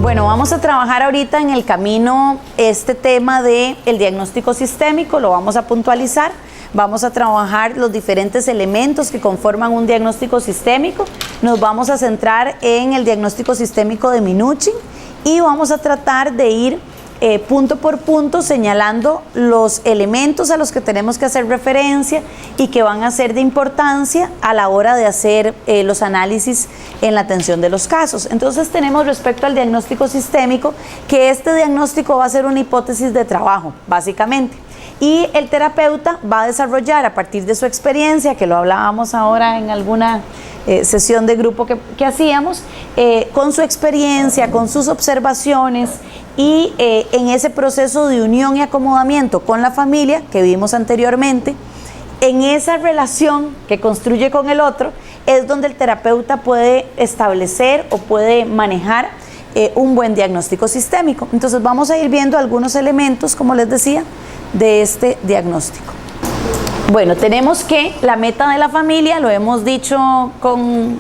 Bueno, vamos a trabajar ahorita en el camino este tema del diagnóstico sistémico, lo vamos a puntualizar. Vamos a trabajar los diferentes elementos que conforman un diagnóstico sistémico. Nos vamos a centrar en el diagnóstico sistémico de Minuchin y vamos a tratar de ir punto por punto señalando los elementos a los que tenemos que hacer referencia y que van a ser de importancia a la hora de hacer los análisis en la atención de los casos. Entonces tenemos respecto al diagnóstico sistémico que este diagnóstico va a ser una hipótesis de trabajo, básicamente. Y el terapeuta va a desarrollar a partir de su experiencia, que lo hablábamos ahora en alguna sesión de grupo que hacíamos, con su experiencia, con sus observaciones y en ese proceso de unión y acomodamiento con la familia que vimos anteriormente, en esa relación que construye con el otro, es donde el terapeuta puede establecer o puede manejar un buen diagnóstico sistémico. Entonces vamos a ir viendo algunos elementos, como les decía, de este diagnóstico. Bueno, tenemos que la meta de la familia, lo hemos dicho con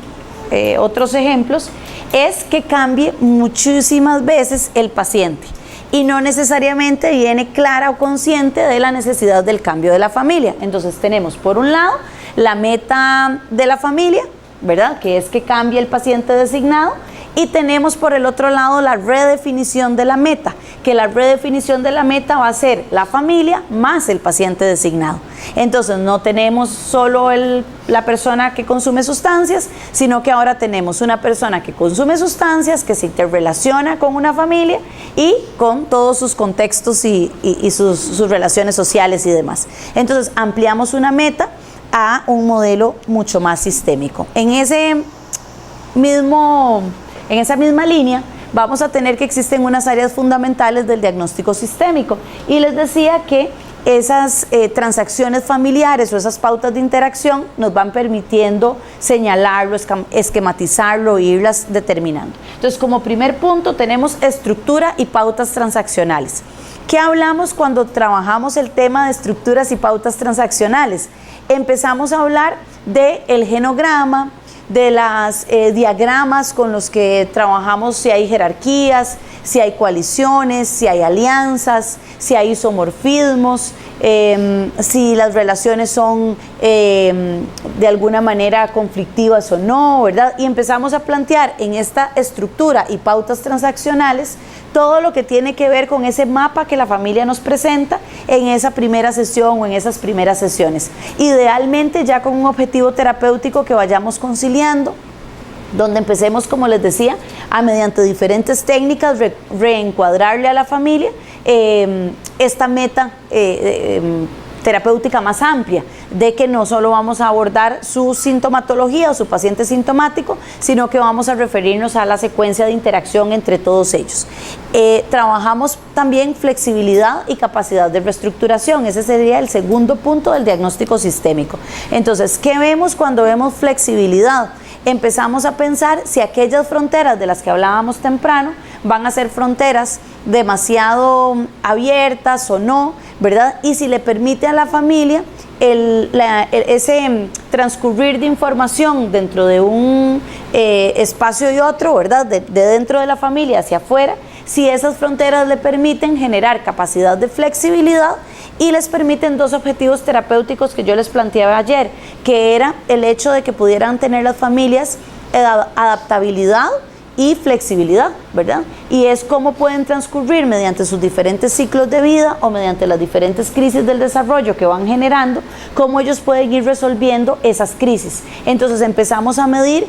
otros ejemplos, es que cambie muchísimas veces el paciente y no necesariamente viene clara o consciente de la necesidad del cambio de la familia. Entonces tenemos por un lado la meta de la familia, ¿verdad?, que es que cambie el paciente designado, y tenemos por el otro lado la redefinición de la meta, que la redefinición de la meta va a ser la familia más el paciente designado. Entonces no tenemos solo la persona que consume sustancias, sino que ahora tenemos una persona que consume sustancias, que se interrelaciona con una familia y con todos sus contextos y sus relaciones sociales y demás. Entonces ampliamos una meta a un modelo mucho más sistémico. En esa misma línea vamos a tener que existen unas áreas fundamentales del diagnóstico sistémico, y les decía que esas transacciones familiares o esas pautas de interacción nos van permitiendo señalarlo, esquematizarlo e irlas determinando. Entonces, como primer punto tenemos estructura y pautas transaccionales. ¿Qué hablamos cuando trabajamos el tema de estructuras y pautas transaccionales? Empezamos a hablar del genograma, de los diagramas con los que trabajamos, si hay jerarquías, si hay coaliciones, si hay alianzas, si hay isomorfismos, si las relaciones son de alguna manera conflictivas o no, ¿verdad? Y empezamos a plantear en esta estructura y pautas transaccionales todo lo que tiene que ver con ese mapa que la familia nos presenta en esa primera sesión o en esas primeras sesiones. Idealmente ya con un objetivo terapéutico que vayamos conciliando, donde empecemos, como les decía, a mediante diferentes técnicas reencuadrarle a la familia esta meta terapéutica más amplia, de que no solo vamos a abordar su sintomatología o su paciente sintomático, sino que vamos a referirnos a la secuencia de interacción entre todos ellos. Trabajamos también flexibilidad y capacidad de reestructuración. Ese sería el segundo punto del diagnóstico sistémico. Entonces, ¿qué vemos cuando vemos flexibilidad? Empezamos a pensar si aquellas fronteras de las que hablábamos temprano van a ser fronteras demasiado abiertas o no, ¿verdad? Y si le permite a la familia ese transcurrir de información dentro de un espacio y otro, ¿verdad? De dentro de la familia hacia afuera, si esas fronteras le permiten generar capacidad de flexibilidad y les permiten dos objetivos terapéuticos que yo les planteaba ayer, que era el hecho de que pudieran tener las familias adaptabilidad y flexibilidad, ¿verdad? Y es cómo pueden transcurrir mediante sus diferentes ciclos de vida o mediante las diferentes crisis del desarrollo que van generando, cómo ellos pueden ir resolviendo esas crisis. Entonces empezamos a medir,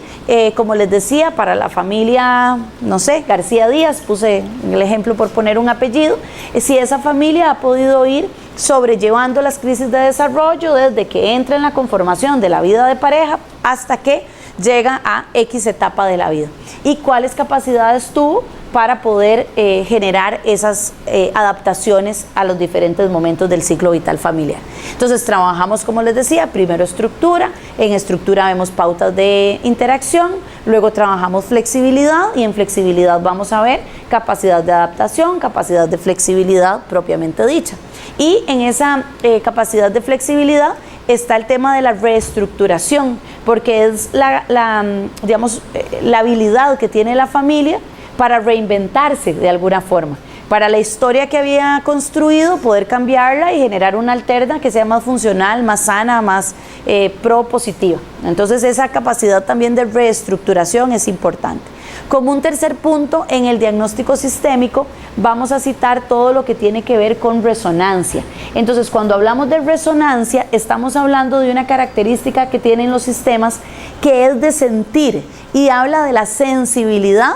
como les decía, para la familia, no sé, García Díaz, puse el ejemplo por poner un apellido, si esa familia ha podido ir sobrellevando las crisis de desarrollo desde que entra en la conformación de la vida de pareja hasta que llega a X etapa de la vida, y cuáles capacidades tuvo para poder generar esas adaptaciones a los diferentes momentos del ciclo vital familiar. Entonces trabajamos, como les decía, primero estructura, en estructura vemos pautas de interacción, luego trabajamos flexibilidad, y en flexibilidad vamos a ver capacidad de adaptación, capacidad de flexibilidad propiamente dicha. Y en esa capacidad de flexibilidad está el tema de la reestructuración, porque es la habilidad que tiene la familia para reinventarse de alguna forma, para la historia que había construido, poder cambiarla y generar una alterna que sea más funcional, más sana, más propositiva. Entonces esa capacidad también de reestructuración es importante. Como un tercer punto, en el diagnóstico sistémico vamos a citar todo lo que tiene que ver con resonancia. Entonces, cuando hablamos de resonancia, estamos hablando de una característica que tienen los sistemas, que es de sentir, y habla de la sensibilidad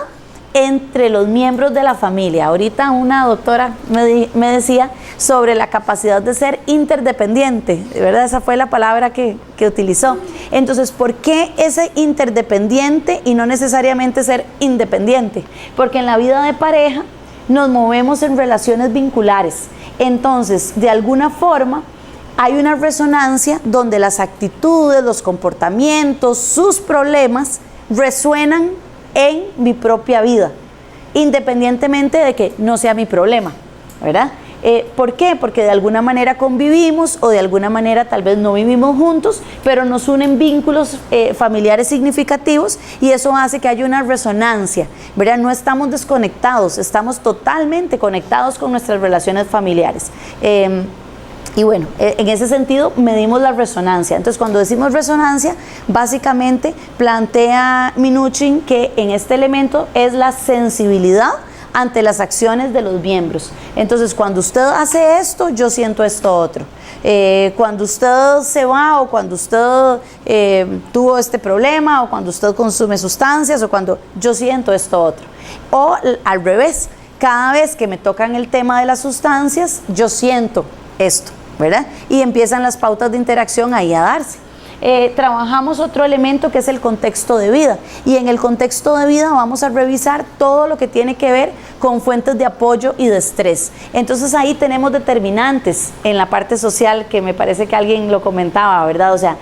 entre los miembros de la familia. Ahorita una doctora me decía sobre la capacidad de ser interdependiente, ¿verdad? Esa fue la palabra que utilizó. Entonces, ¿por qué ese interdependiente y no necesariamente ser independiente? Porque en la vida de pareja nos movemos en relaciones vinculares. Entonces, de alguna forma, hay una resonancia donde las actitudes, los comportamientos, sus problemas resuenan en mi propia vida, independientemente de que no sea mi problema, ¿verdad? ¿Por qué? Porque de alguna manera convivimos o de alguna manera tal vez no vivimos juntos, pero nos unen vínculos familiares significativos y eso hace que haya una resonancia, ¿verdad? No estamos desconectados, estamos totalmente conectados con nuestras relaciones familiares. Y bueno, en ese sentido medimos la resonancia. Entonces, cuando decimos resonancia, básicamente plantea Minuchin que en este elemento es la sensibilidad ante las acciones de los miembros. Entonces, cuando usted hace esto, yo siento esto otro. Cuando usted se va o cuando usted tuvo este problema o cuando usted consume sustancias o cuando yo siento esto otro. O al revés, cada vez que me tocan el tema de las sustancias, yo siento esto, ¿verdad? Y empiezan las pautas de interacción ahí a darse. Trabajamos otro elemento que es el contexto de vida, y en el contexto de vida vamos a revisar todo lo que tiene que ver con fuentes de apoyo y de estrés. Entonces ahí tenemos determinantes en la parte social, que me parece que alguien lo comentaba, ¿verdad? O sea,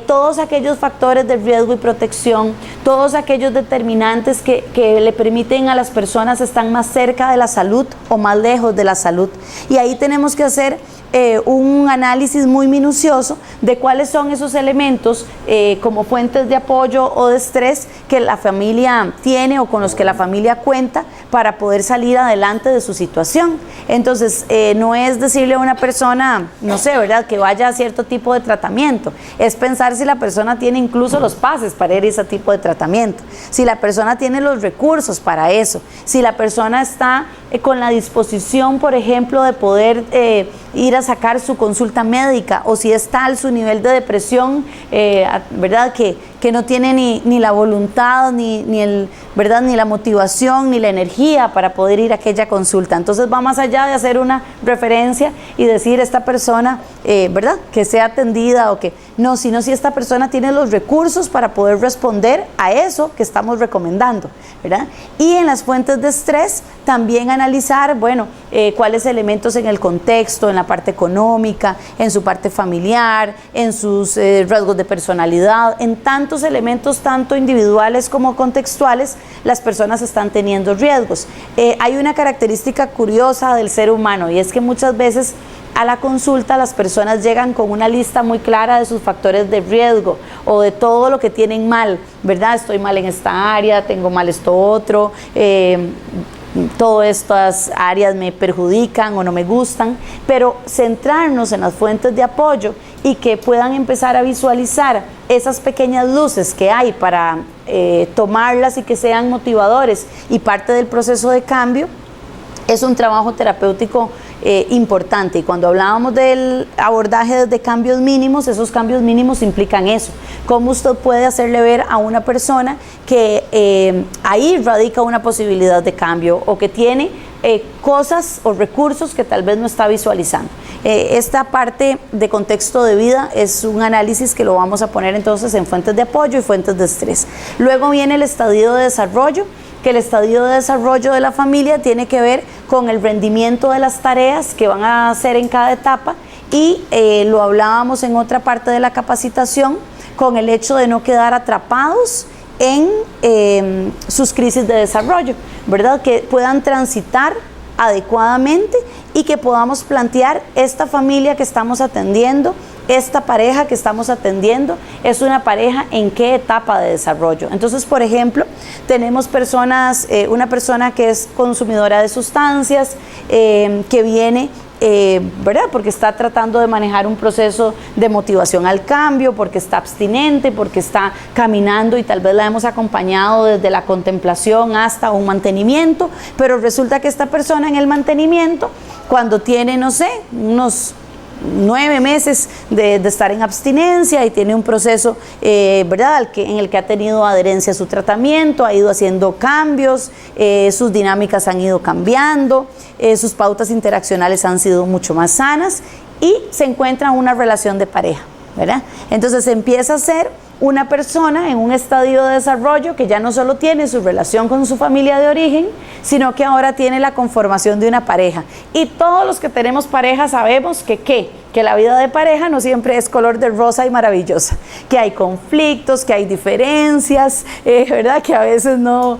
todos aquellos factores de riesgo y protección, todos aquellos determinantes que le permiten a las personas estar más cerca de la salud o más lejos de la salud. Y ahí tenemos que hacer un análisis muy minucioso de cuáles son esos elementos como fuentes de apoyo o de estrés que la familia tiene o con los que la familia cuenta para poder salir adelante de su situación. Entonces, no es decirle a una persona, no sé, ¿verdad?, que vaya a cierto tipo de tratamiento, es pensar si la persona tiene incluso los pases para ir a ese tipo de tratamiento, si la persona tiene los recursos para eso, si la persona está con la disposición, por ejemplo, de poder ir a sacar su consulta médica, o si es tal su nivel de depresión, ¿verdad?, que no tiene ni la voluntad, ni la motivación, ni la energía para poder ir a aquella consulta. Entonces va más allá de hacer una referencia y decir esta persona, ¿verdad?, que sea atendida o que no, sino si esta persona tiene los recursos para poder responder a eso que estamos recomendando, ¿verdad? Y en las fuentes de estrés también analizar, bueno, cuáles elementos en el contexto, en la parte económica, en su parte familiar, en sus rasgos de personalidad, en tantos elementos, tanto individuales como contextuales, las personas están teniendo riesgos. Hay una característica curiosa del ser humano, y es que muchas veces a la consulta las personas llegan con una lista muy clara de sus factores de riesgo o de todo lo que tienen mal, ¿verdad? Estoy mal en esta área, tengo mal esto otro, todas estas áreas me perjudican o no me gustan, pero centrarnos en las fuentes de apoyo y que puedan empezar a visualizar esas pequeñas luces que hay para tomarlas y que sean motivadores y parte del proceso de cambio, es un trabajo terapéutico importante. Y cuando hablábamos del abordaje de cambios mínimos, esos cambios mínimos implican eso, cómo usted puede hacerle ver a una persona que ahí radica una posibilidad de cambio o que tiene cosas o recursos que tal vez no está visualizando. Esta parte de contexto de vida es un análisis que lo vamos a poner entonces en fuentes de apoyo y fuentes de estrés. Luego viene el estadio de desarrollo, que el estadio de desarrollo de la familia tiene que ver con el rendimiento de las tareas que van a hacer en cada etapa, y lo hablábamos en otra parte de la capacitación, con el hecho de no quedar atrapados en sus crisis de desarrollo, ¿verdad? Que puedan transitar adecuadamente y que podamos plantear esta familia que estamos atendiendo esta pareja que estamos atendiendo es una pareja en qué etapa de desarrollo. Entonces, por ejemplo, tenemos personas, una persona que es consumidora de sustancias, que viene, ¿verdad? Porque está tratando de manejar un proceso de motivación al cambio, porque está abstinente, porque está caminando y tal vez la hemos acompañado desde la contemplación hasta un mantenimiento, pero resulta que esta persona en el mantenimiento, cuando tiene, no sé, unos 9 meses de estar en abstinencia y tiene un proceso, ¿verdad?, en el que ha tenido adherencia a su tratamiento, ha ido haciendo cambios, sus dinámicas han ido cambiando, sus pautas interaccionales han sido mucho más sanas y se encuentra en una relación de pareja, ¿verdad? Entonces empieza a ser una persona en un estadio de desarrollo que ya no solo tiene su relación con su familia de origen, sino que ahora tiene la conformación de una pareja. Y todos los que tenemos pareja sabemos que la vida de pareja no siempre es color de rosa y maravillosa, que hay conflictos, que hay diferencias, ¿verdad? Que a veces no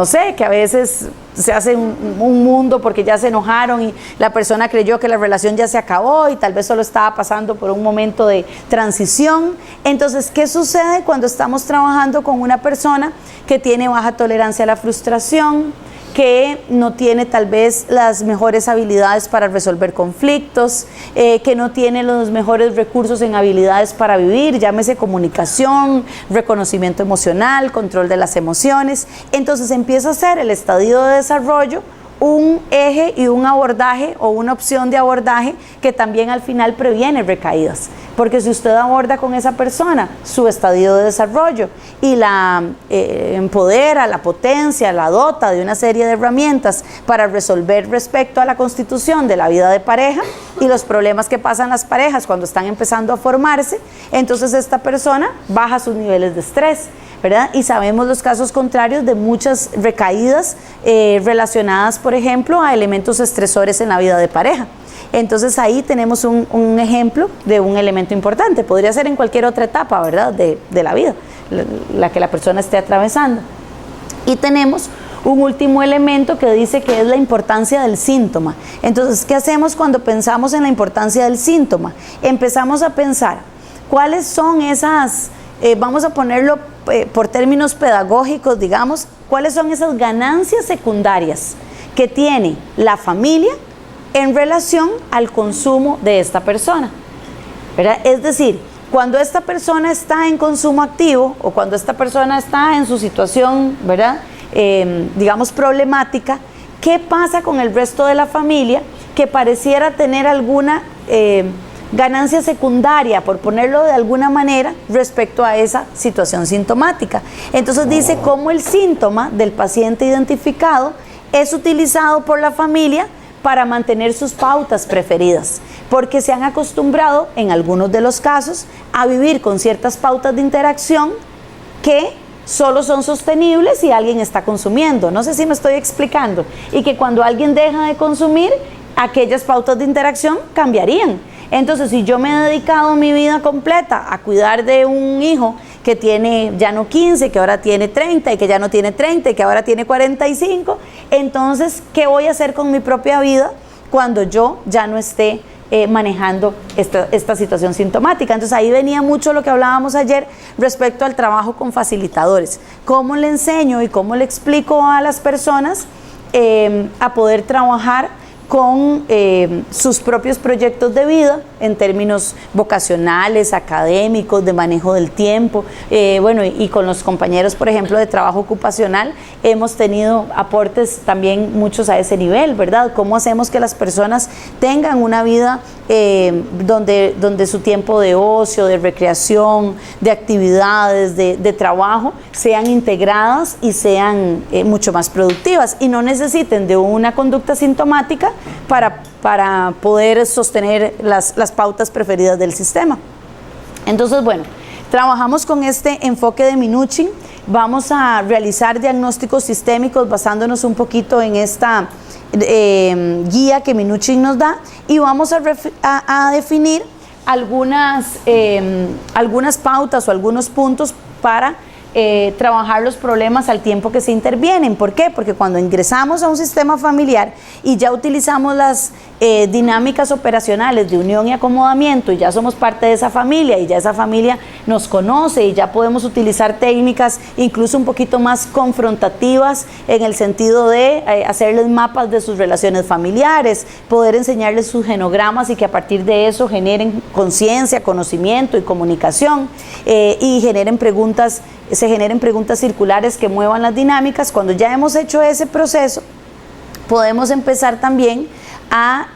sé, que a veces se hace un mundo porque ya se enojaron y la persona creyó que la relación ya se acabó y tal vez solo estaba pasando por un momento de transición. Entonces, ¿qué sucede cuando estamos trabajando con una persona que tiene baja tolerancia a la frustración, que no tiene tal vez las mejores habilidades para resolver conflictos, que no tiene los mejores recursos en habilidades para vivir, llámese comunicación, reconocimiento emocional, control de las emociones? Entonces empieza a ser el estadio de desarrollo un eje y un abordaje o una opción de abordaje que también al final previene recaídas, porque si usted aborda con esa persona su estadio de desarrollo y la empodera, la potencia, la dota de una serie de herramientas para resolver respecto a la constitución de la vida de pareja y los problemas que pasan las parejas cuando están empezando a formarse, entonces esta persona baja sus niveles de estrés, ¿verdad? Y sabemos los casos contrarios de muchas recaídas relacionadas, por ejemplo, a elementos estresores en la vida de pareja. Entonces ahí tenemos un ejemplo de un elemento importante. Podría ser en cualquier otra etapa, ¿verdad?, de la vida, la que la persona esté atravesando. Y tenemos un último elemento que dice que es la importancia del síntoma. Entonces, ¿qué hacemos cuando pensamos en la importancia del síntoma? Empezamos a pensar cuáles son esas, vamos a ponerlo por términos pedagógicos, digamos, cuáles son esas ganancias secundarias que tiene la familia en relación al consumo de esta persona, ¿verdad? Es decir, cuando esta persona está en consumo activo o cuando esta persona está en su situación, ¿verdad?, digamos problemática, ¿qué pasa con el resto de la familia que pareciera tener alguna ganancia secundaria, por ponerlo de alguna manera, respecto a esa situación sintomática? Entonces dice cómo el síntoma del paciente identificado es utilizado por la familia para mantener sus pautas preferidas, porque se han acostumbrado, en algunos de los casos, a vivir con ciertas pautas de interacción que solo son sostenibles si alguien está consumiendo. No sé si me estoy explicando. Y que cuando alguien deja de consumir, aquellas pautas de interacción cambiarían. Entonces, si yo me he dedicado mi vida completa a cuidar de un hijo que tiene ya no 15, que ahora tiene 30, y que ya no tiene 30, y que ahora tiene 45, entonces, ¿qué voy a hacer con mi propia vida cuando yo ya no esté manejando esta situación sintomática? Entonces, ahí venía mucho lo que hablábamos ayer respecto al trabajo con facilitadores. ¿Cómo le enseño y cómo le explico a las personas a poder trabajar con sus propios proyectos de vida en términos vocacionales, académicos, de manejo del tiempo? Bueno, y con los compañeros, por ejemplo, de trabajo ocupacional, hemos tenido aportes también muchos a ese nivel, ¿verdad? ¿Cómo hacemos que las personas tengan una vida donde su tiempo de ocio, de recreación, de actividades, de trabajo, sean integradas y sean mucho más productivas y no necesiten de una conducta sintomática para poder sostener las pautas preferidas del sistema? Entonces, bueno, trabajamos con este enfoque de Minuchin. Vamos a realizar diagnósticos sistémicos basándonos un poquito en esta guía que Minuchin nos da, y vamos a definir algunas pautas o algunos puntos para trabajar los problemas al tiempo que se intervienen. ¿Por qué? Porque cuando ingresamos a un sistema familiar y ya utilizamos las dinámicas operacionales de unión y acomodamiento y ya somos parte de esa familia y ya esa familia nos conoce y ya podemos utilizar técnicas incluso un poquito más confrontativas en el sentido de hacerles mapas de sus relaciones familiares, poder enseñarles sus genogramas y que a partir de eso generen conciencia, conocimiento y comunicación y se generen preguntas circulares que muevan las dinámicas. Cuando ya hemos hecho ese proceso, podemos empezar también a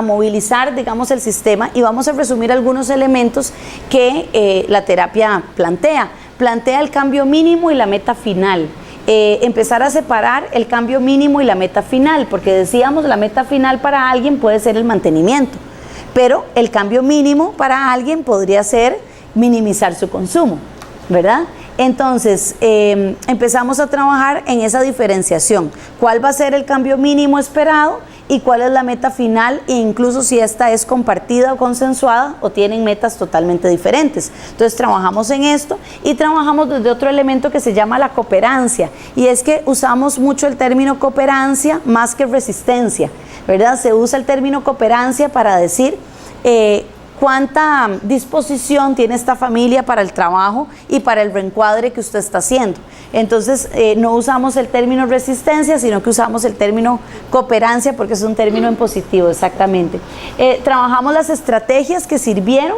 movilizar, digamos, el sistema, y vamos a resumir algunos elementos que la terapia plantea. Plantea el cambio mínimo y la meta final. Empezar a separar el cambio mínimo y la meta final, porque decíamos la meta final para alguien puede ser el mantenimiento, pero el cambio mínimo para alguien podría ser minimizar su consumo, ¿verdad? Entonces, empezamos a trabajar en esa diferenciación. ¿Cuál va a ser el cambio mínimo esperado y cuál es la meta final? E incluso si esta es compartida o consensuada o tienen metas totalmente diferentes. Entonces, trabajamos en esto y trabajamos desde otro elemento que se llama la cooperancia. Y es que usamos mucho el término cooperancia más que resistencia, ¿verdad? Se usa el término cooperancia para decir cuánta disposición tiene esta familia para el trabajo y para el reencuadre que usted está haciendo. Entonces, no usamos el término resistencia, sino que usamos el término cooperancia porque es un término en positivo, exactamente. Trabajamos las estrategias que sirvieron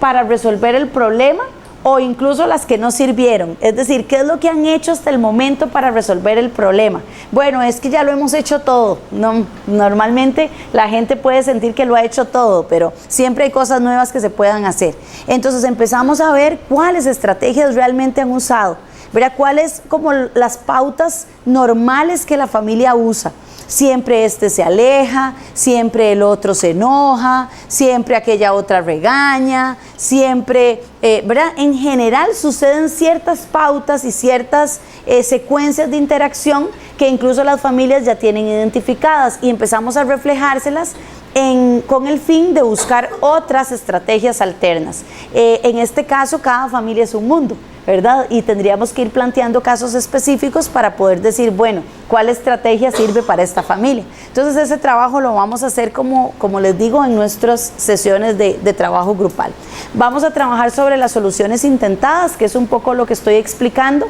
para resolver el problema o incluso las que no sirvieron, es decir, ¿qué es lo que han hecho hasta el momento para resolver el problema? Bueno, es que ya lo hemos hecho todo. No, normalmente la gente puede sentir que lo ha hecho todo, pero siempre hay cosas nuevas que se puedan hacer. Entonces empezamos a ver cuáles estrategias realmente han usado, ¿verdad? Cuáles como las pautas normales que la familia usa. Siempre este se aleja, siempre el otro se enoja, siempre aquella otra regaña, siempre, ¿verdad? En general suceden ciertas pautas y ciertas secuencias de interacción que incluso las familias ya tienen identificadas y empezamos a reflejárselas con el fin de buscar otras estrategias alternas. En este caso, cada familia es un mundo, ¿verdad? Y tendríamos que ir planteando casos específicos para poder decir, bueno, ¿cuál estrategia sirve para esta familia? Entonces ese trabajo lo vamos a hacer, como les digo, en nuestras sesiones de trabajo grupal. Vamos a trabajar sobre las soluciones intentadas, que es un poco lo que estoy explicando.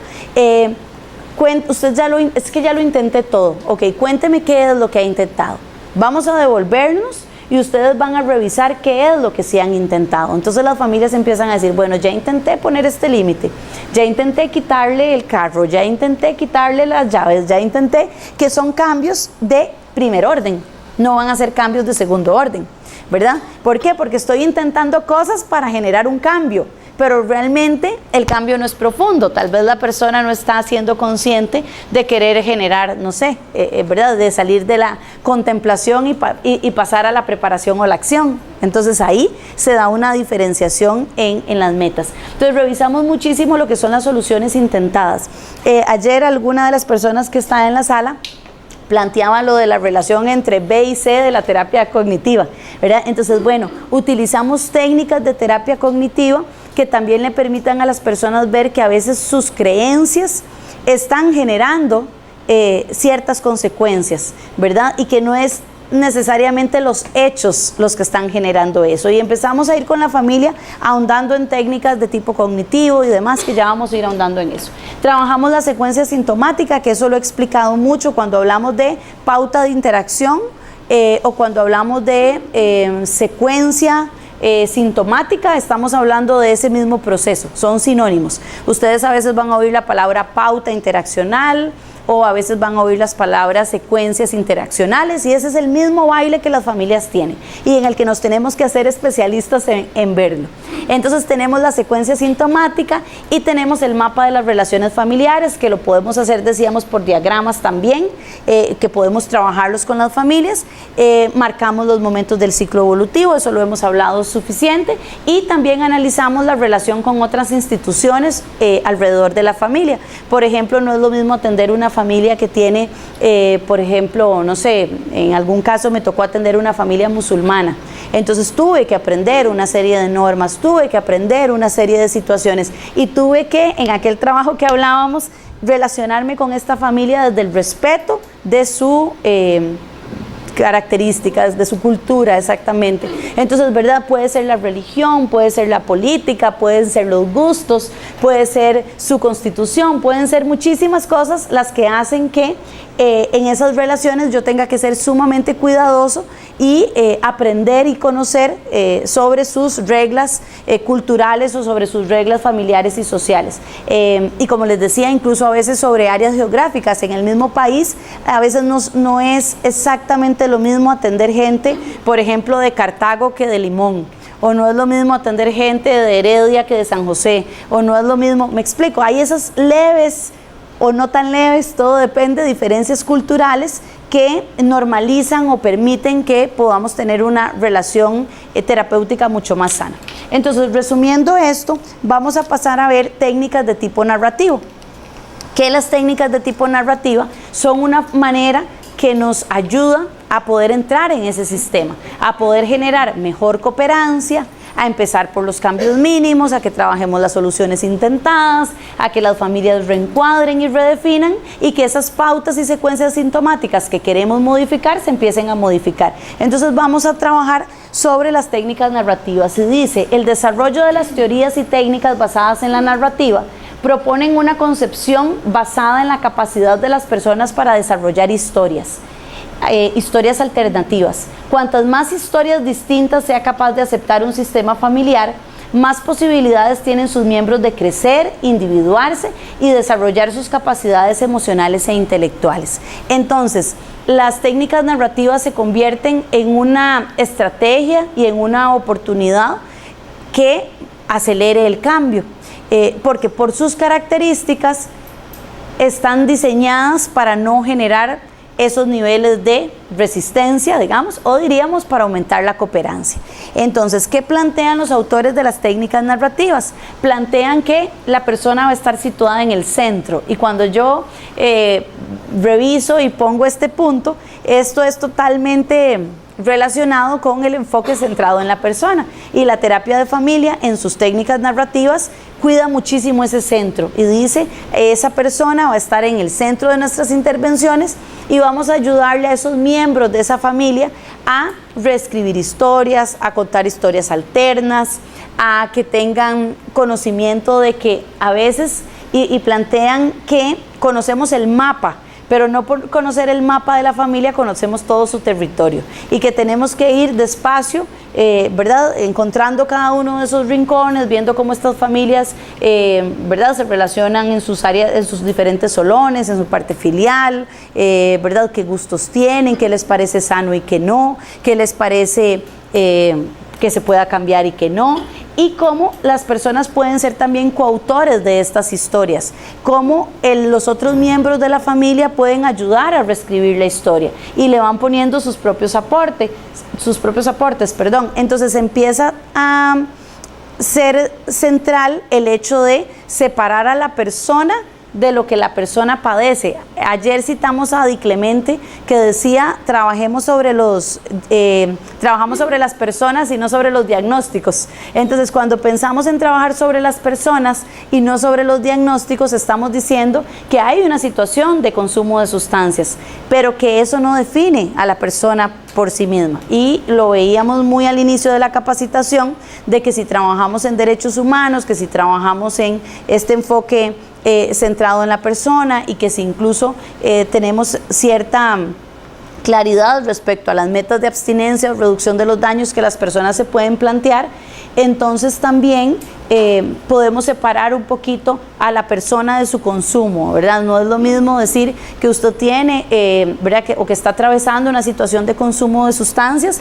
Usted es que ya lo intenté todo. Ok, cuénteme qué es lo que ha intentado. Vamos a devolvernos y ustedes van a revisar qué es lo que sí han intentado. Entonces las familias empiezan a decir, bueno, ya intenté poner este límite, ya intenté quitarle el carro, ya intenté quitarle las llaves, ya intenté, que son cambios de primer orden, no van a ser cambios de segundo orden, ¿verdad? ¿Por qué? Porque estoy intentando cosas para generar un cambio, pero realmente el cambio no es profundo. Tal vez la persona no está siendo consciente de querer generar, no sé, ¿verdad? De salir de la contemplación y pasar a la preparación o la acción. Entonces ahí se da una diferenciación en las metas. Entonces revisamos muchísimo lo que son las soluciones intentadas. Ayer alguna de las personas que está en la sala planteaban lo de la relación entre B y C de la terapia cognitiva, ¿verdad? Entonces, bueno, utilizamos técnicas de terapia cognitiva que también le permitan a las personas ver que a veces sus creencias están generando ciertas consecuencias, ¿verdad? Y que no es necesariamente los hechos los que están generando eso. Y empezamos a ir con la familia ahondando en técnicas de tipo cognitivo y demás, que ya vamos a ir ahondando en eso. Trabajamos la secuencia sintomática, que eso lo he explicado mucho cuando hablamos de pauta de interacción o cuando hablamos de secuencia sintomática, estamos hablando de ese mismo proceso, son sinónimos. Ustedes a veces van a oír la palabra pauta interaccional o a veces van a oír las palabras secuencias interaccionales, y ese es el mismo baile que las familias tienen y en el que nos tenemos que hacer especialistas en verlo. Entonces tenemos la secuencia sintomática y tenemos el mapa de las relaciones familiares, que lo podemos hacer, decíamos, por diagramas también, que podemos trabajarlos con las familias. Marcamos los momentos del ciclo evolutivo, eso lo hemos hablado suficiente, y también analizamos la relación con otras instituciones alrededor de la familia. Por ejemplo, no es lo mismo atender una familia que tiene, por ejemplo, no sé, en algún caso me tocó atender una familia musulmana. Entonces tuve que aprender una serie de normas, tuve que aprender una serie de situaciones y tuve que, en aquel trabajo que hablábamos, relacionarme con esta familia desde el respeto de su características, de su cultura, exactamente. Entonces, ¿verdad? Puede ser la religión, puede ser la política, pueden ser los gustos, puede ser su constitución, pueden ser muchísimas cosas las que hacen que en esas relaciones yo tenga que ser sumamente cuidadoso y aprender y conocer sobre sus reglas culturales o sobre sus reglas familiares y sociales. Y como les decía, incluso a veces sobre áreas geográficas en el mismo país, a veces no es exactamente lo mismo atender gente, por ejemplo, de Cartago que de Limón. O no es lo mismo atender gente de Heredia que de San José. O no es lo mismo, me explico, hay esas leves o no tan leves, todo depende de diferencias culturales que normalizan o permiten que podamos tener una relación terapéutica mucho más sana. Entonces, resumiendo esto, vamos a pasar a ver técnicas de tipo narrativo. Que las técnicas de tipo narrativa son una manera que nos ayuda a poder entrar en ese sistema, a poder generar mejor cooperancia, a empezar por los cambios mínimos, a que trabajemos las soluciones intentadas, a que las familias reencuadren y redefinan y que esas pautas y secuencias sintomáticas que queremos modificar se empiecen a modificar. Entonces vamos a trabajar sobre las técnicas narrativas y dice, el desarrollo de las teorías y técnicas basadas en la narrativa proponen una concepción basada en la capacidad de las personas para desarrollar historias. Historias alternativas. Cuantas más historias distintas sea capaz de aceptar un sistema familiar, más posibilidades tienen sus miembros de crecer, individuarse y desarrollar sus capacidades emocionales e intelectuales. Entonces, las técnicas narrativas se convierten en una estrategia y en una oportunidad que acelere el cambio, porque por sus características están diseñadas para no generar esos niveles de resistencia, digamos, o diríamos para aumentar la cooperancia. Entonces, ¿qué plantean los autores de las técnicas narrativas? Plantean que la persona va a estar situada en el centro y cuando yo reviso y pongo este punto, esto es totalmente relacionado con el enfoque centrado en la persona y la terapia de familia en sus técnicas narrativas cuida muchísimo ese centro y dice esa persona va a estar en el centro de nuestras intervenciones y vamos a ayudarle a esos miembros de esa familia a reescribir historias, a contar historias alternas, a que tengan conocimiento de que a veces y plantean que conocemos el mapa, pero no por conocer el mapa de la familia conocemos todo su territorio y que tenemos que ir despacio, ¿verdad? Encontrando cada uno de esos rincones, viendo cómo estas familias, ¿verdad? Se relacionan en sus áreas, en sus diferentes solones, en su parte filial, ¿verdad? Qué gustos tienen, qué les parece sano y qué no, qué les parece que se pueda cambiar y que no, y cómo las personas pueden ser también coautores de estas historias, cómo los otros miembros de la familia pueden ayudar a reescribir la historia y le van poniendo sus propios aportes, Entonces empieza a ser central el hecho de separar a la persona de lo que la persona padece. Ayer citamos a Di Clemente que decía trabajamos sobre las personas y no sobre los diagnósticos. Entonces cuando pensamos en trabajar sobre las personas y no sobre los diagnósticos, estamos diciendo que hay una situación de consumo de sustancias, pero que eso no define a la persona por sí misma. Y lo veíamos muy al inicio de la capacitación, de que si trabajamos en derechos humanos, que si trabajamos en este enfoque centrado en la persona y que si incluso tenemos cierta claridad respecto a las metas de abstinencia o reducción de los daños que las personas se pueden plantear, entonces también podemos separar un poquito a la persona de su consumo, ¿verdad? No es lo mismo decir que usted tiene, ¿verdad? O que está atravesando una situación de consumo de sustancias,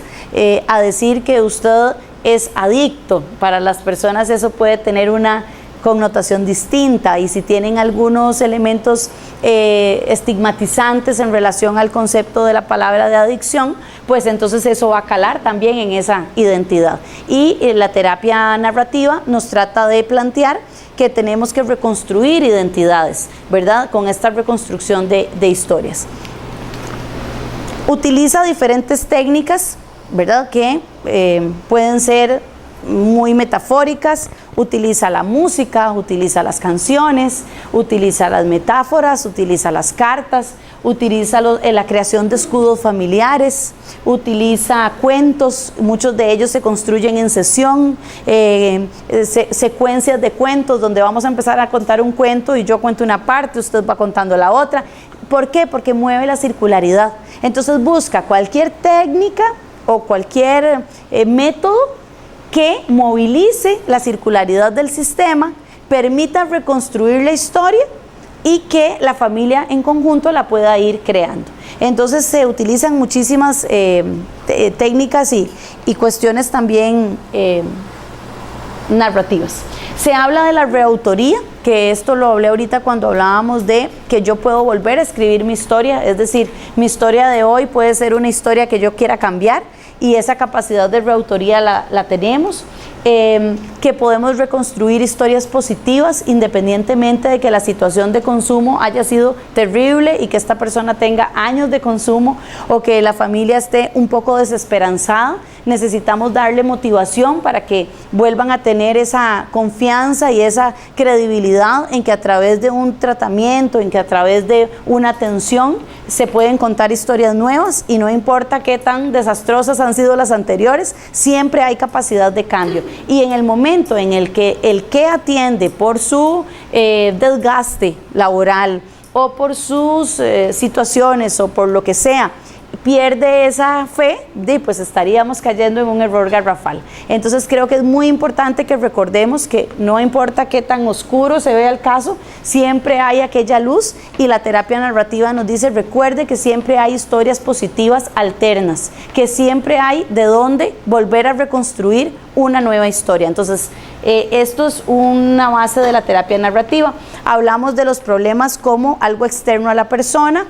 a decir que usted es adicto. Para las personas eso puede tener una connotación distinta, y si tienen algunos elementos estigmatizantes en relación al concepto de la palabra de adicción, pues entonces eso va a calar también en esa identidad. Y la terapia narrativa nos trata de plantear que tenemos que reconstruir identidades, ¿verdad? Con esta reconstrucción de historias. Utiliza diferentes técnicas, ¿verdad? Que pueden ser muy metafóricas. Utiliza la música, utiliza las canciones, utiliza las metáforas, utiliza las cartas, utiliza la creación de escudos familiares, utiliza cuentos, muchos de ellos se construyen en sesión, secuencias de cuentos donde vamos a empezar a contar un cuento y yo cuento una parte, usted va contando la otra. ¿Por qué? Porque mueve la circularidad. Entonces busca cualquier técnica o cualquier método que movilice la circularidad del sistema, permita reconstruir la historia y que la familia en conjunto la pueda ir creando. Entonces se utilizan muchísimas técnicas y cuestiones también narrativas. Se habla de la reautoría, que esto lo hablé ahorita cuando hablábamos de que yo puedo volver a escribir mi historia, es decir, mi historia de hoy puede ser una historia que yo quiera cambiar, y esa capacidad de reautoría la tenemos, que podemos reconstruir historias positivas independientemente de que la situación de consumo haya sido terrible y que esta persona tenga años de consumo o que la familia esté un poco desesperanzada. Necesitamos darle motivación para que vuelvan a tener esa confianza y esa credibilidad en que a través de un tratamiento, en que a través de una atención se pueden contar historias nuevas, y no importa qué tan desastrosas han sido las anteriores, siempre hay capacidad de cambio. Y en el momento en el que atiende por su desgaste laboral o por sus situaciones o por lo que sea, pierde esa fe, pues estaríamos cayendo en un error garrafal. Entonces creo que es muy importante que recordemos que no importa qué tan oscuro se vea el caso, siempre hay aquella luz, y la terapia narrativa nos dice: recuerde que siempre hay historias positivas alternas, que siempre hay de dónde volver a reconstruir una nueva historia. Entonces esto es una base de la terapia narrativa. Hablamos de los problemas como algo externo a la persona,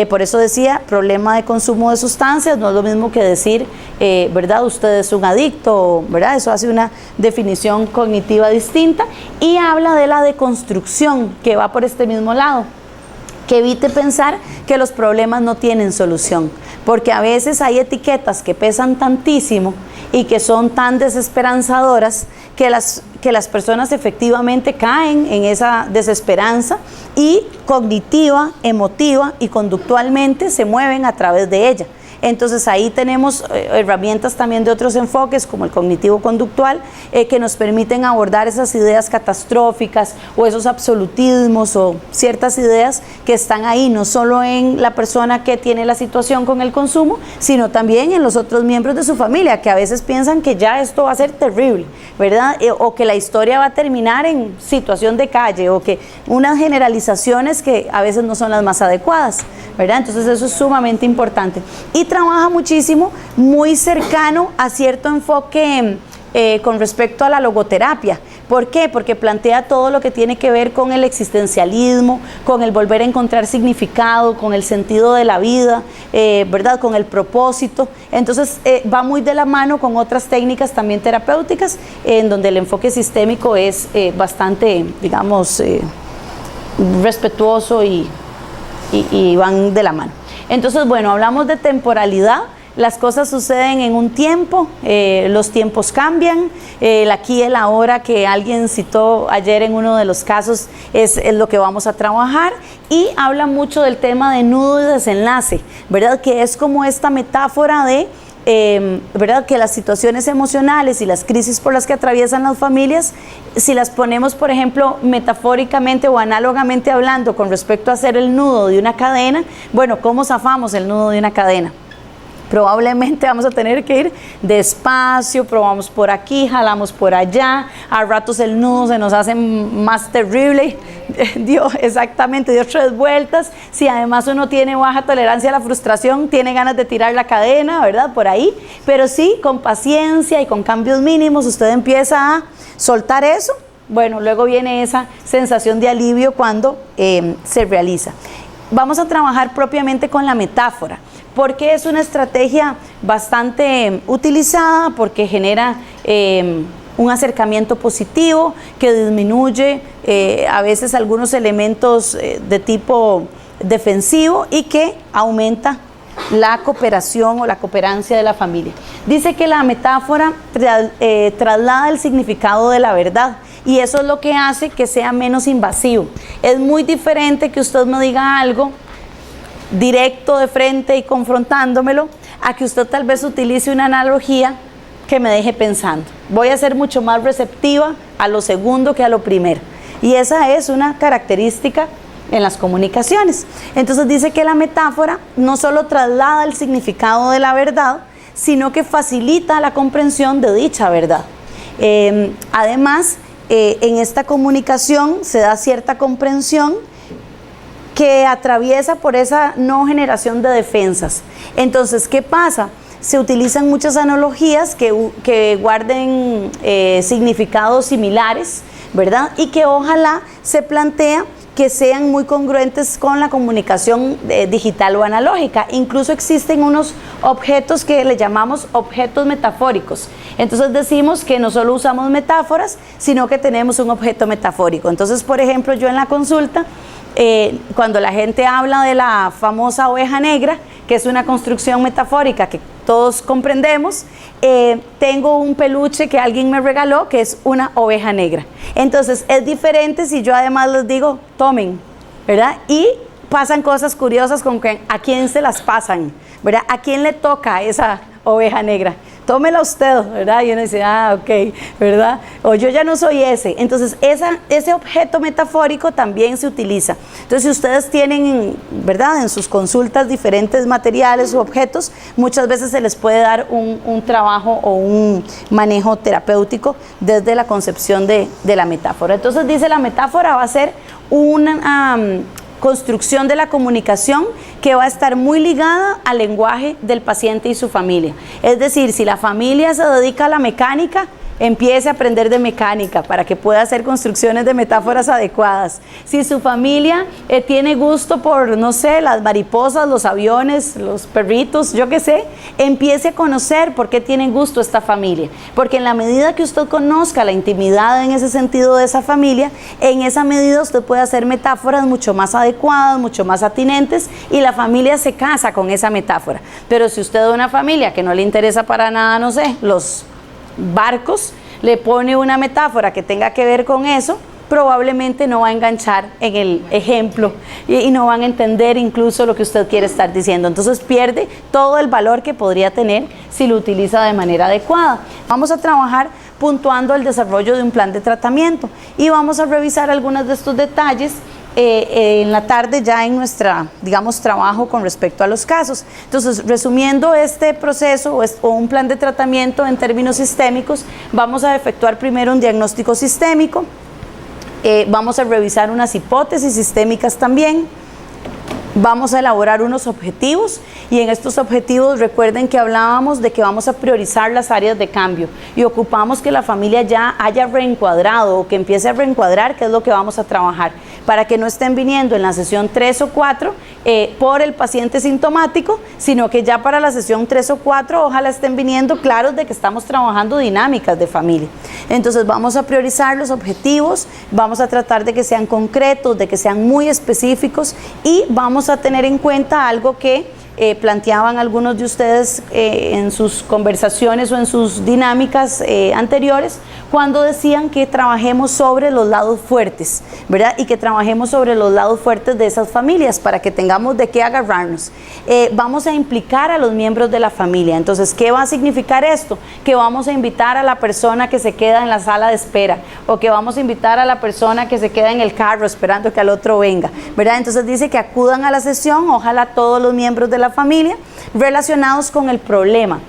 por eso decía problema de consumo de sustancias, no es lo mismo que decir, ¿verdad? Usted es un adicto, ¿verdad? Eso hace una definición cognitiva distinta. Y habla de la deconstrucción, que va por este mismo lado, que evite pensar que los problemas no tienen solución, porque a veces hay etiquetas que pesan tantísimo y que son tan desesperanzadoras que las personas efectivamente caen en esa desesperanza y cognitiva, emotiva y conductualmente se mueven a través de ella. Entonces ahí tenemos herramientas también de otros enfoques como el cognitivo-conductual, que nos permiten abordar esas ideas catastróficas o esos absolutismos o ciertas ideas que están ahí, no solo en la persona que tiene la situación con el consumo, sino también en los otros miembros de su familia, que a veces piensan que ya esto va a ser terrible, ¿verdad? O que la historia va a terminar en situación de calle, o que unas generalizaciones que a veces no son las más adecuadas, ¿verdad? Entonces eso es sumamente importante. Y trabaja muchísimo, muy cercano a cierto enfoque con respecto a la logoterapia. ¿Por qué? Porque plantea todo lo que tiene que ver con el existencialismo, con el volver a encontrar significado, con el sentido de la vida, ¿verdad? Con el propósito. Entonces va muy de la mano con otras técnicas también terapéuticas, en donde el enfoque sistémico es bastante, digamos, respetuoso y van de la mano. Entonces, bueno, hablamos de temporalidad. Las cosas suceden en un tiempo, los tiempos cambian, el aquí y el ahora que alguien citó ayer en uno de los casos es lo que vamos a trabajar, y habla mucho del tema de nudo y desenlace, ¿verdad? Que es como esta metáfora de ¿verdad? Que las situaciones emocionales y las crisis por las que atraviesan las familias, si las ponemos, por ejemplo, metafóricamente o análogamente hablando con respecto a hacer el nudo de una cadena, bueno, ¿cómo zafamos el nudo de una cadena? Probablemente vamos a tener que ir despacio, probamos por aquí, jalamos por allá, a ratos el nudo se nos hace más terrible, dio 3 vueltas, si además uno tiene baja tolerancia a la frustración, tiene ganas de tirar la cadena, ¿verdad? Por ahí, pero sí, con paciencia y con cambios mínimos, usted empieza a soltar eso bueno, luego viene esa sensación de alivio cuando se realiza. Vamos a trabajar propiamente con la metáfora, porque es una estrategia bastante utilizada, porque genera un acercamiento positivo que disminuye a veces algunos elementos de tipo defensivo y que aumenta la cooperación o la cooperancia de la familia. Dice que la metáfora traslada el significado de la verdad y eso es lo que hace que sea menos invasivo. Es muy diferente que usted me diga algo directo de frente y confrontándomelo a que usted tal vez utilice una analogía que me deje pensando. Voy a ser mucho más receptiva a lo segundo que a lo primero y esa es una característica en las comunicaciones. Entonces dice que la metáfora no solo traslada el significado de la verdad, sino que facilita la comprensión de dicha verdad. Además, en esta comunicación se da cierta comprensión que atraviesa por esa no generación de defensas. Entonces, ¿qué pasa? Se utilizan muchas analogías que guarden significados similares, ¿verdad? Y que ojalá se plantea que sean muy congruentes con la comunicación digital o analógica. Incluso existen unos objetos que le llamamos objetos metafóricos. Entonces decimos que no solo usamos metáforas, sino que tenemos un objeto metafórico. Entonces, por ejemplo, yo en la consulta, cuando la gente habla de la famosa oveja negra, que es una construcción metafórica que todos comprendemos, tengo un peluche que alguien me regaló que es una oveja negra. Entonces es diferente si yo además les digo, tomen, ¿verdad? Y pasan cosas curiosas con que a quién se las pasan, ¿verdad? ¿A quién le toca esa oveja negra? Tómela usted, ¿verdad? Y uno dice, ok, ¿verdad? O yo ya no soy ese. Entonces, ese objeto metafórico también se utiliza. Entonces, si ustedes tienen, ¿verdad?, en sus consultas diferentes materiales u objetos, muchas veces se les puede dar un trabajo o un manejo terapéutico desde la concepción de la metáfora. Entonces, dice, la metáfora va a ser una construcción de la comunicación que va a estar muy ligada al lenguaje del paciente y su familia. Es decir, si la familia se dedica a la mecánica, empiece a aprender de mecánica para que pueda hacer construcciones de metáforas adecuadas. Si su familia tiene gusto por, no sé, las mariposas, los aviones, los perritos, yo qué sé, empiece a conocer por qué tiene gusto esta familia. Porque en la medida que usted conozca la intimidad en ese sentido de esa familia, en esa medida usted puede hacer metáforas mucho más adecuadas, mucho más atinentes y la familia se casa con esa metáfora. Pero si usted es una familia que no le interesa para nada, no sé, los barcos, le pone una metáfora que tenga que ver con eso, probablemente no va a enganchar en el ejemplo y no van a entender incluso lo que usted quiere estar diciendo. Entonces pierde todo el valor que podría tener si lo utiliza de manera adecuada. Vamos a trabajar puntuando el desarrollo de un plan de tratamiento y vamos a revisar algunos de estos detalles en la tarde ya en nuestra, digamos, trabajo con respecto a los casos. Entonces, resumiendo este proceso o un plan de tratamiento en términos sistémicos, vamos a efectuar primero un diagnóstico sistémico, vamos a revisar unas hipótesis sistémicas también, vamos a elaborar unos objetivos y en estos objetivos recuerden que hablábamos de que vamos a priorizar las áreas de cambio y ocupamos que la familia ya haya reencuadrado o que empiece a reencuadrar qué es lo que vamos a trabajar para que no estén viniendo en la sesión 3 o 4 por el paciente sintomático, sino que ya para la sesión 3 o 4 ojalá estén viniendo claros de que estamos trabajando dinámicas de familia. Entonces vamos a priorizar los objetivos, vamos a tratar de que sean concretos, de que sean muy específicos y vamos a tener en cuenta algo que planteaban algunos de ustedes en sus conversaciones o en sus dinámicas anteriores, cuando decían que trabajemos sobre los lados fuertes, ¿verdad? Y que trabajemos sobre los lados fuertes de esas familias para que tengamos de qué agarrarnos. Vamos a implicar a los miembros de la familia. Entonces, ¿qué va a significar esto? Que vamos a invitar a la persona que se queda en la sala de espera o que vamos a invitar a la persona que se queda en el carro esperando que al otro venga, ¿verdad? Entonces dice que acudan a la sesión, ojalá todos los miembros de la la familia relacionados con el problema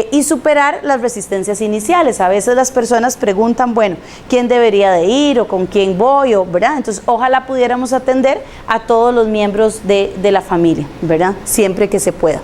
y superar las resistencias iniciales. A veces las personas preguntan, bueno, ¿quién debería de ir o con quién voy? ¿Verdad? Entonces, ojalá pudiéramos atender a todos los miembros de la familia, ¿verdad? Siempre que se pueda.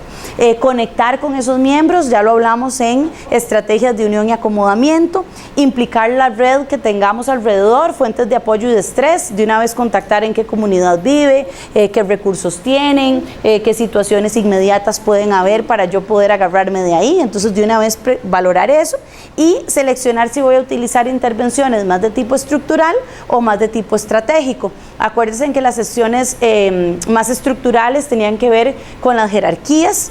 Conectar con esos miembros, ya lo hablamos en estrategias de unión y acomodamiento, implicar la red que tengamos alrededor, fuentes de apoyo y de estrés, de una vez contactar en qué comunidad vive, qué recursos tienen, qué situaciones inmediatas pueden haber para yo poder agarrarme de ahí. Entonces, de una vez valorar eso y seleccionar si voy a utilizar intervenciones más de tipo estructural o más de tipo estratégico. Acuérdense que las sesiones más estructurales tenían que ver con las jerarquías,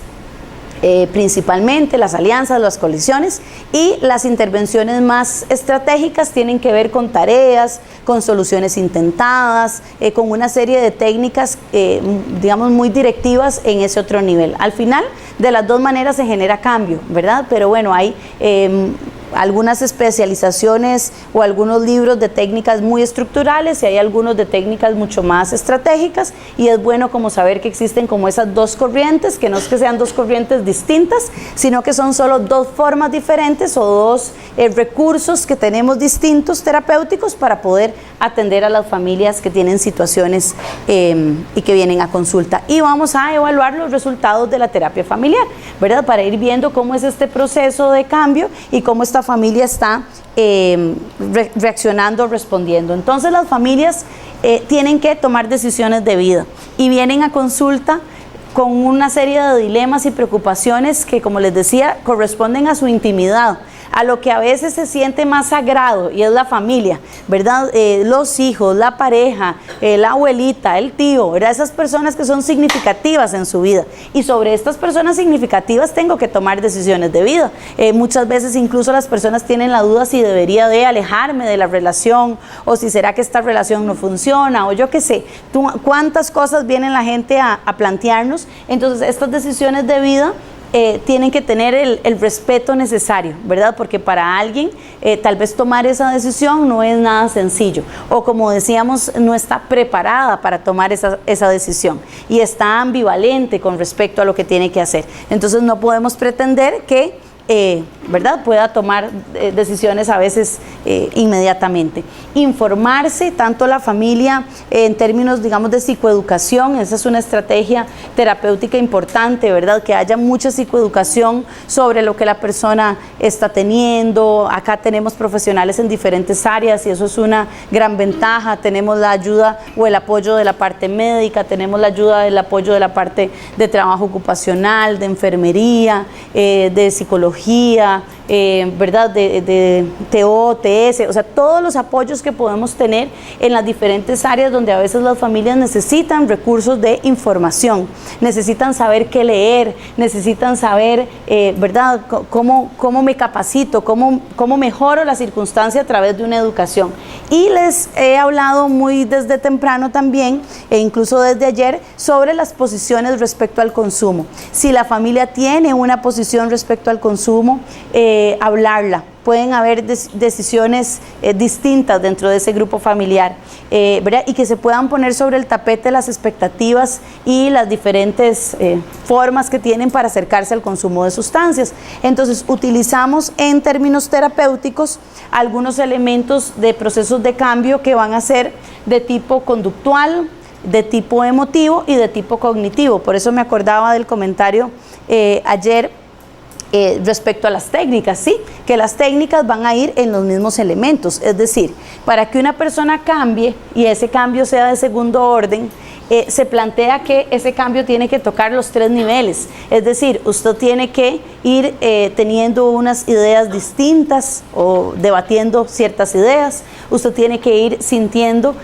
principalmente las alianzas, las coaliciones, y las intervenciones más estratégicas tienen que ver con tareas, con soluciones intentadas, con una serie de técnicas, digamos, muy directivas en ese otro nivel. Al final, de las dos maneras se genera cambio, ¿verdad? Pero bueno, hay algunas especializaciones o algunos libros de técnicas muy estructurales y hay algunos de técnicas mucho más estratégicas, y es bueno como saber que existen como esas dos corrientes, que no es que sean dos corrientes distintas, sino que son solo dos formas diferentes o dos recursos que tenemos distintos terapéuticos para poder atender a las familias que tienen situaciones y que vienen a consulta. Y vamos a evaluar los resultados de la terapia familiar, ¿verdad? Para ir viendo cómo es este proceso de cambio y cómo esta familia está reaccionando, respondiendo. Entonces las familias tienen que tomar decisiones de vida y vienen a consulta con una serie de dilemas y preocupaciones que, como les decía, corresponden a su intimidad, a lo que a veces se siente más sagrado, y es la familia, ¿verdad? Los hijos, la pareja, la abuelita, el tío, ¿verdad? Esas personas que son significativas en su vida, y sobre estas personas significativas tengo que tomar decisiones de vida. Muchas veces incluso las personas tienen la duda si debería de alejarme de la relación, o si será que esta relación no funciona, o yo qué sé, cuántas cosas vienen la gente a plantearnos. Entonces estas decisiones de vida tienen que tener el respeto necesario, ¿verdad? Porque para alguien tal vez tomar esa decisión no es nada sencillo, o como decíamos, no está preparada para tomar esa decisión y está ambivalente con respecto a lo que tiene que hacer. Entonces no podemos pretender que ¿verdad? Pueda tomar decisiones a veces inmediatamente. Informarse, tanto la familia en términos, digamos, de psicoeducación, esa es una estrategia terapéutica importante, ¿verdad? Que haya mucha psicoeducación sobre lo que la persona está teniendo. Acá tenemos profesionales en diferentes áreas y eso es una gran ventaja. Tenemos la ayuda o el apoyo de la parte médica, tenemos la ayuda, el apoyo de la parte de trabajo ocupacional, de enfermería, de psicología, ¿verdad? De TO, TS, o sea, todos los apoyos que podemos tener en las diferentes áreas donde a veces las familias necesitan recursos de información, necesitan saber qué leer, necesitan saber, ¿verdad? Cómo me capacito, cómo mejoro la circunstancia a través de una educación. Y les he hablado muy desde temprano también, e incluso desde ayer, sobre las posiciones respecto al consumo. Si la familia tiene una posición respecto al consumo, hablarla. Pueden haber decisiones distintas dentro de ese grupo familiar, ¿verdad? Y que se puedan poner sobre el tapete las expectativas y las diferentes formas que tienen para acercarse al consumo de sustancias. Entonces, utilizamos en términos terapéuticos algunos elementos de procesos de cambio que van a ser de tipo conductual, de tipo emotivo y de tipo cognitivo. Por eso me acordaba del comentario ayer respecto a las técnicas, sí, que las técnicas van a ir en los mismos elementos, es decir, para que una persona cambie y ese cambio sea de segundo orden, se plantea que ese cambio tiene que tocar los tres niveles, es decir, usted tiene que ir teniendo unas ideas distintas o debatiendo ciertas ideas, usted tiene que ir sintiendo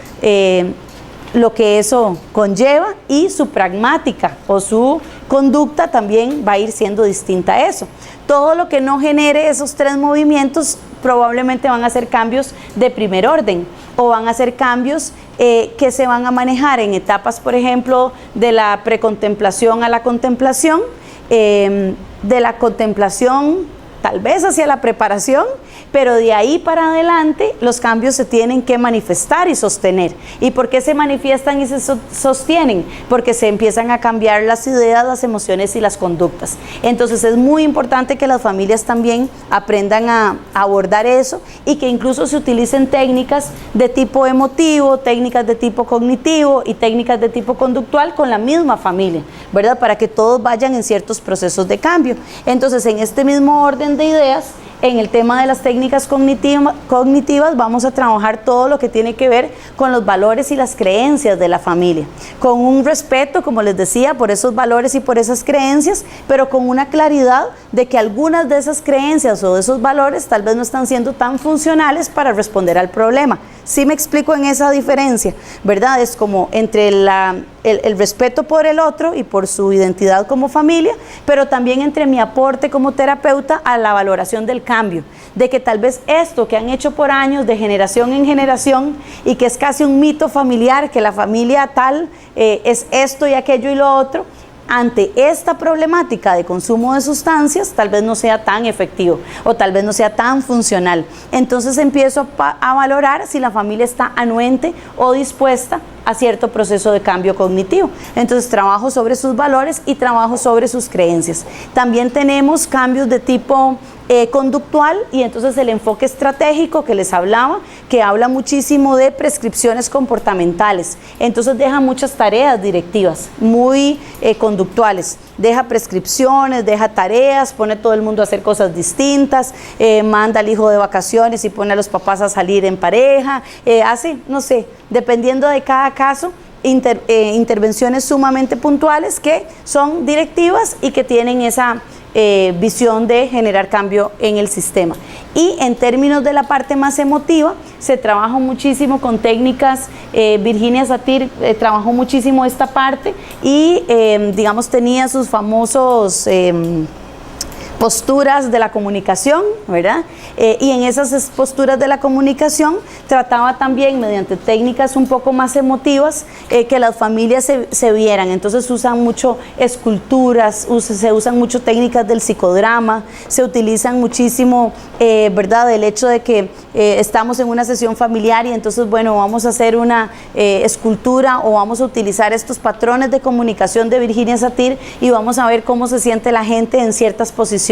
lo que eso conlleva y su pragmática o su conducta también va a ir siendo distinta a eso. Todo lo que no genere esos tres movimientos probablemente van a ser cambios de primer orden o van a ser cambios que se van a manejar en etapas, por ejemplo, de la precontemplación a la contemplación, de la contemplación tal vez hacia la preparación, pero de ahí para adelante los cambios se tienen que manifestar y sostener. ¿Y por qué se manifiestan y se sostienen? Porque se empiezan a cambiar las ideas, las emociones y las conductas. Entonces es muy importante que las familias también aprendan a abordar eso y que incluso se utilicen técnicas de tipo emotivo, técnicas de tipo cognitivo y técnicas de tipo conductual con la misma familia, ¿verdad? Para que todos vayan en ciertos procesos de cambio. Entonces, en este mismo orden de ideas, en el tema de las técnicas cognitivas vamos a trabajar todo lo que tiene que ver con los valores y las creencias de la familia, con un respeto, como les decía, por esos valores y por esas creencias, pero con una claridad de que algunas de esas creencias o de esos valores tal vez no están siendo tan funcionales para responder al problema. ¿Sí me explico en esa diferencia? ¿Verdad? Es como entre el respeto por el otro y por su identidad como familia, pero también entre mi aporte como terapeuta a la valoración del cambio, de que tal vez esto que han hecho por años de generación en generación y que es casi un mito familiar, que la familia tal es esto y aquello y lo otro, ante esta problemática de consumo de sustancias, tal vez no sea tan efectivo o tal vez no sea tan funcional. Entonces empiezo a valorar si la familia está anuente o dispuesta a cierto proceso de cambio cognitivo. Entonces trabajo sobre sus valores y trabajo sobre sus creencias. También tenemos cambios de tipo conductual y entonces el enfoque estratégico que les hablaba, que habla muchísimo de prescripciones comportamentales. Entonces deja muchas tareas directivas, muy conductuales. Deja prescripciones, deja tareas, pone a todo el mundo a hacer cosas distintas, manda al hijo de vacaciones y pone a los papás a salir en pareja, hace, no sé, dependiendo de cada caso, intervenciones sumamente puntuales que son directivas y que tienen esa visión de generar cambio en el sistema. Y en términos de la parte más emotiva, se trabaja muchísimo con técnicas, Virginia Satir trabajó muchísimo esta parte y digamos tenía sus famosos posturas de la comunicación, ¿verdad? Y en esas posturas de la comunicación trataba también mediante técnicas un poco más emotivas que las familias se vieran. Entonces usan mucho esculturas, se usan mucho técnicas del psicodrama, se utilizan muchísimo, ¿verdad? El hecho de que estamos en una sesión familiar y entonces, bueno, vamos a hacer una escultura o vamos a utilizar estos patrones de comunicación de Virginia Satir y vamos a ver cómo se siente la gente en ciertas posiciones.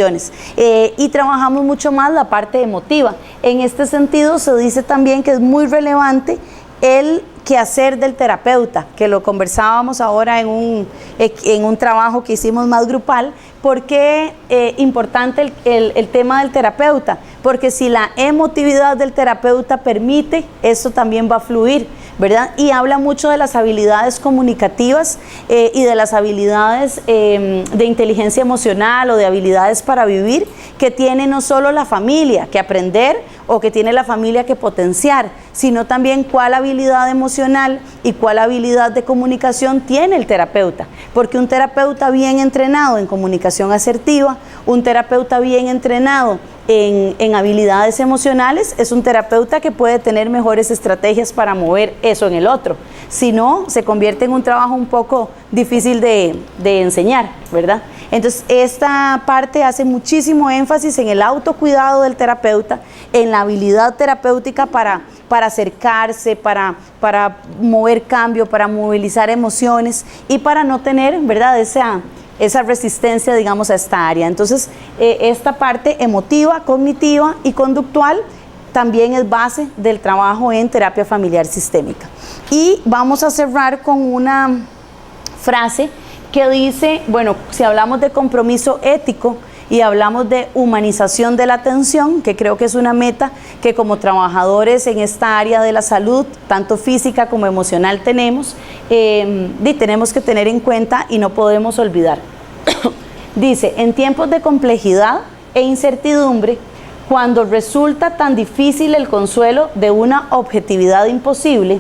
Y trabajamos mucho más la parte emotiva. En este sentido se dice también que es muy relevante el quehacer del terapeuta, que lo conversábamos ahora en un trabajo que hicimos más grupal. ¿Por qué importante el tema del terapeuta? Porque si la emotividad del terapeuta permite, eso también va a fluir, ¿verdad? Y habla mucho de las habilidades comunicativas y de las habilidades de inteligencia emocional o de habilidades para vivir que tiene no solo la familia que aprender o que tiene la familia que potenciar, sino también cuál habilidad emocional y cuál habilidad de comunicación tiene el terapeuta. Porque un terapeuta bien entrenado en comunicación asertiva, un terapeuta bien entrenado en habilidades emocionales, es un terapeuta que puede tener mejores estrategias para mover eso en el otro. Si no, se convierte en un trabajo un poco difícil de enseñar, ¿verdad? Entonces, esta parte hace muchísimo énfasis en el autocuidado del terapeuta, en la habilidad terapéutica para acercarse, para mover cambio, para movilizar emociones y para no tener, ¿verdad?, esa resistencia, digamos, a esta área. Entonces, esta parte emotiva, cognitiva y conductual también es base del trabajo en terapia familiar sistémica. Y vamos a cerrar con una frase que dice, bueno, si hablamos de compromiso ético y hablamos de humanización de la atención, que creo que es una meta que como trabajadores en esta área de la salud, tanto física como emocional tenemos que tener en cuenta y no podemos olvidar. Dice, en tiempos de complejidad e incertidumbre, cuando resulta tan difícil el consuelo de una objetividad imposible,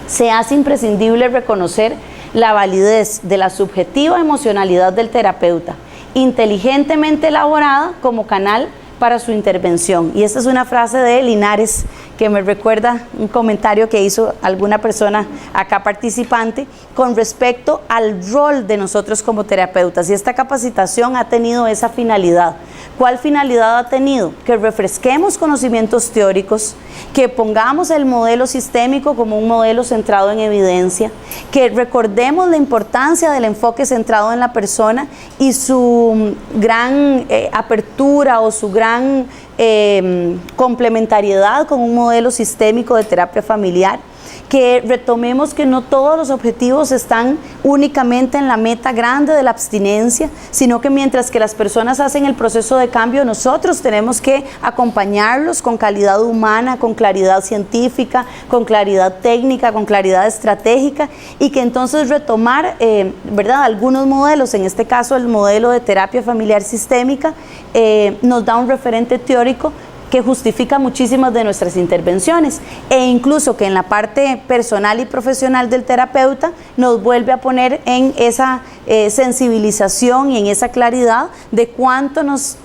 se hace imprescindible reconocer la validez de la subjetiva emocionalidad del terapeuta, inteligentemente elaborada como canal para su intervención. Y esta es una frase de Linares que me recuerda un comentario que hizo alguna persona acá participante con respecto al rol de nosotros como terapeutas, y esta capacitación ha tenido esa finalidad. ¿Cuál finalidad ha tenido? Que refresquemos conocimientos teóricos, que pongamos el modelo sistémico como un modelo centrado en evidencia, que recordemos la importancia del enfoque centrado en la persona y su gran apertura o su gran complementariedad con un modelo sistémico de terapia familiar, que retomemos que no todos los objetivos están únicamente en la meta grande de la abstinencia, sino que mientras que las personas hacen el proceso de cambio, nosotros tenemos que acompañarlos con calidad humana, con claridad científica, con claridad técnica, con claridad estratégica, y que entonces retomar, ¿verdad?, algunos modelos, en este caso el modelo de terapia familiar sistémica, nos da un referente teórico que justifica muchísimas de nuestras intervenciones, e incluso que en la parte personal y profesional del terapeuta nos vuelve a poner en esa sensibilización y en esa claridad de cuánto nos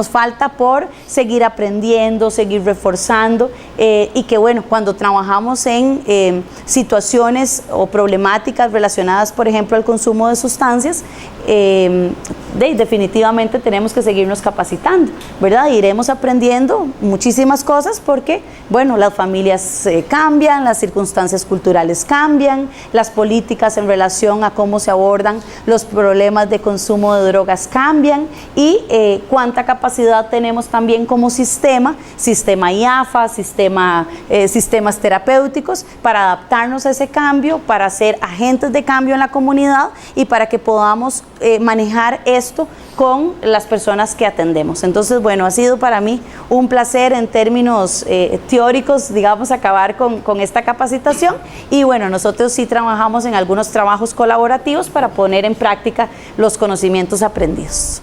falta por seguir aprendiendo, seguir reforzando, y que bueno, cuando trabajamos en situaciones o problemáticas relacionadas, por ejemplo, al consumo de sustancias, definitivamente tenemos que seguirnos capacitando, ¿verdad? Iremos aprendiendo muchísimas cosas porque, bueno, las familias cambian, las circunstancias culturales cambian, las políticas en relación a cómo se abordan los problemas de consumo de drogas cambian, y cuánta capacidad tenemos también como sistema IAFA, sistemas terapéuticos, para adaptarnos a ese cambio, para ser agentes de cambio en la comunidad y para que podamos manejar esto con las personas que atendemos. Entonces, bueno, ha sido para mí un placer en términos teóricos, digamos, acabar con esta capacitación, y bueno, nosotros sí trabajamos en algunos trabajos colaborativos para poner en práctica los conocimientos aprendidos.